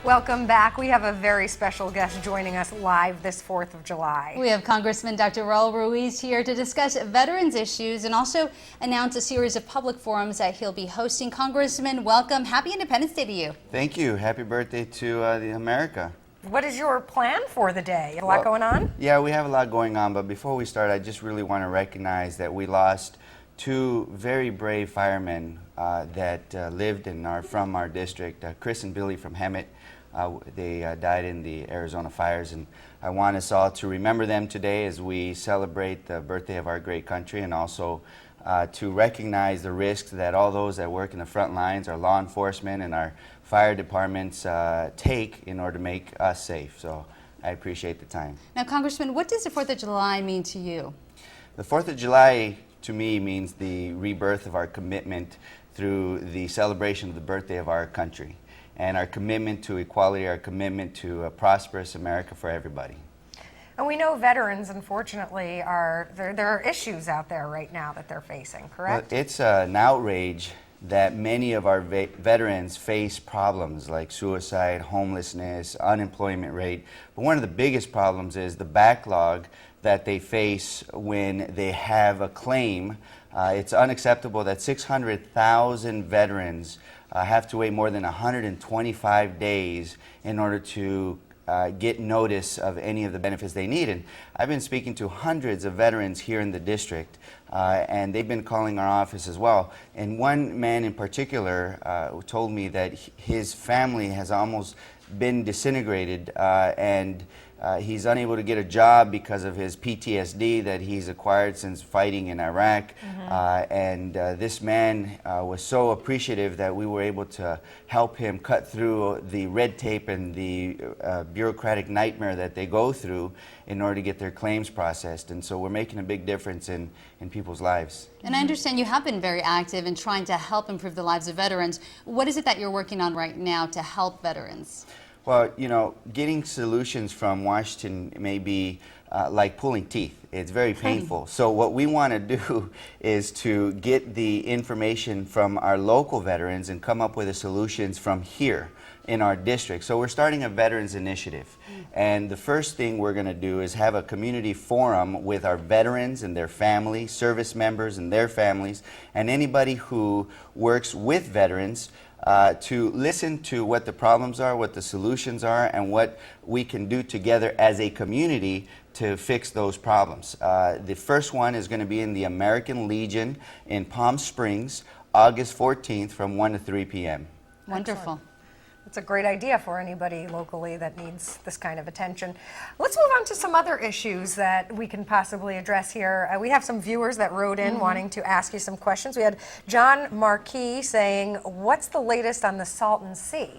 Welcome back. We have a very special guest joining us live this 4th of July. We have Congressman Dr. Raul Ruiz here to discuss veterans issues and also announce a series of public forums that he'll be hosting. Congressman, welcome. Happy Independence Day to you. Thank you. Happy birthday to America. What is your plan for the day? A lot going on? Yeah, we have a lot going on, but before we start, I just really want to recognize that we lost two very brave firemen that lived and are from our district, Chris and Billy from Hemet. They died in the Arizona fires, and I want us all to remember them today as we celebrate the birthday of our great country, and also to recognize the risks that all those that work in the front lines, our law enforcement and our fire departments take in order to make us safe. So I appreciate the time. Now, Congressman, what does the 4th of July mean to you? The 4th of July to me means the rebirth of our commitment through the celebration of the birthday of our country, and our commitment to equality, our commitment to a prosperous America for everybody. And we know veterans, unfortunately, there are issues out there right now that they're facing, correct? Well, it's an outrage that many of our veterans face problems like suicide, homelessness, unemployment rate. But one of the biggest problems is the backlog that they face when they have a claim. It's unacceptable that 600,000 veterans have to wait more than 125 days in order to get notice of any of the benefits they need. And I've been speaking to hundreds of veterans here in the district, and they've been calling our office as well. And one man in particular told me that his family has almost been disintegrated, and he's unable to get a job because of his PTSD that he's acquired since fighting in Iraq. And this man was so appreciative that we were able to help him cut through the red tape and the bureaucratic nightmare that they go through in order to get their claims processed. And so we're making a big difference in people's lives. And I understand you have been very active in trying to help improve the lives of veterans. What is it that you're working on right now to help veterans? Well, you know, getting solutions from Washington may be like pulling teeth. It's very painful. So what we want to do is to get the information from our local veterans and come up with the solutions from here in our district. So we're starting a veterans initiative. And the first thing we're going to do is have a community forum with our veterans and their families, service members and their families, and anybody who works with veterans to listen to what the problems are, what the solutions are, and what we can do together as a community to fix those problems. The first one is going to be in the American Legion in Palm Springs, August 14th from 1 to 3 p.m. Wonderful. It's a great idea for anybody locally that needs this kind of attention. Let's move on to some other issues that we can possibly address here. We have some viewers that wrote in wanting to ask you some questions. We had John Marquis saying, what's the latest on the Salton Sea?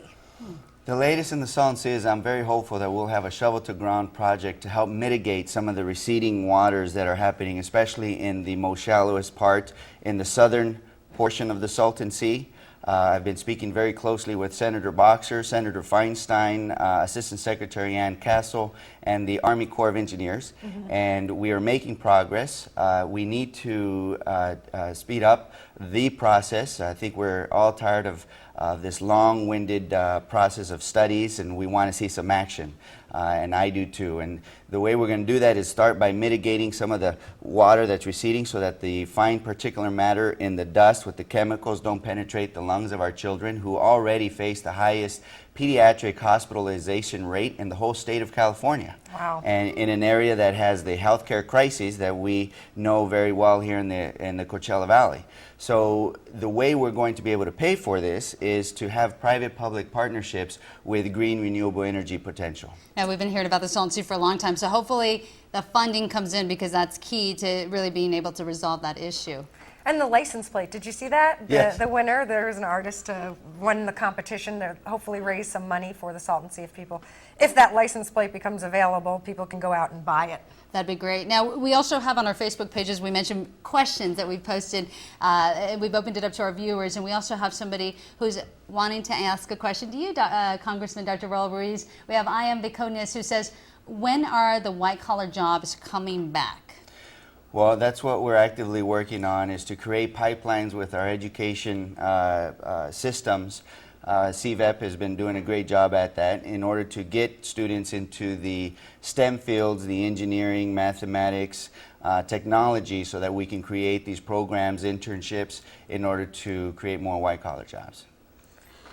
The latest in the Salton Sea is I'm very hopeful that we'll have a shovel-to-ground project to help mitigate some of the receding waters that are happening, especially in the most shallowest part in the southern portion of the Salton Sea. I've been speaking very closely with Senator Boxer, Senator Feinstein, Assistant Secretary Ann Castle, and the Army Corps of Engineers, and we are making progress. We need to speed up the process. I think we're all tired of this long-winded process of studies, and we want to see some action. And I do too. And the way we're going to do that is start by mitigating some of the water that's receding so that the fine particulate matter in the dust with the chemicals don't penetrate the lungs of our children, who already face the highest pediatric hospitalization rate in the whole state of California. Wow. And in an area that has the healthcare crises that we know very well here in the Coachella Valley. So the way we're going to be able to pay for this is to have private-public partnerships with green renewable energy potential. Now, we've been hearing about the Salton Sea for a long time, so hopefully the funding comes in, because that's key to really being able to resolve that issue. And the license plate, did you see that? Yes. The winner, there was an artist who won the competition to hopefully raise some money for the Salton Sea. If that license plate becomes available, people can go out and buy it. That'd be great. Now, we also have on our Facebook pages, we mentioned questions that we've posted, and we've opened it up to our viewers, and we also have somebody who's wanting to ask a question to you, Congressman Dr. Raul Ruiz. We have I Am Viconis, who says, when are the white-collar jobs coming back? Well, that's what we're actively working on, is to create pipelines with our education systems CVEP has been doing a great job at that in order to get students into the STEM fields, the engineering, mathematics, technology, so that we can create these programs, internships, in order to create more white-collar jobs.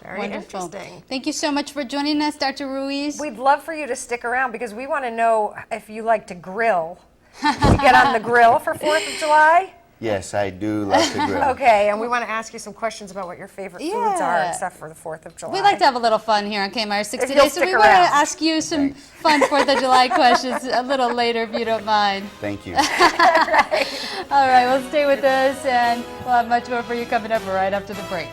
Very Wonderful. interesting. Thank you so much for joining us, Dr. Ruiz. We'd love for you to stick around because we want to know if you like to grill. You get on the grill for 4th of July? Yes, I do like to grill. Okay, and we want to ask you some questions about what your favorite foods are Yeah. and stuff for the 4th of July. We like to have a little fun here on KMIR 60 If you'll Days, so we stick want to around. ask you some fun 4th of July questions a little later if you don't mind. Thank you. All right, well, stay with us, and we'll have much more for you coming up right after the break.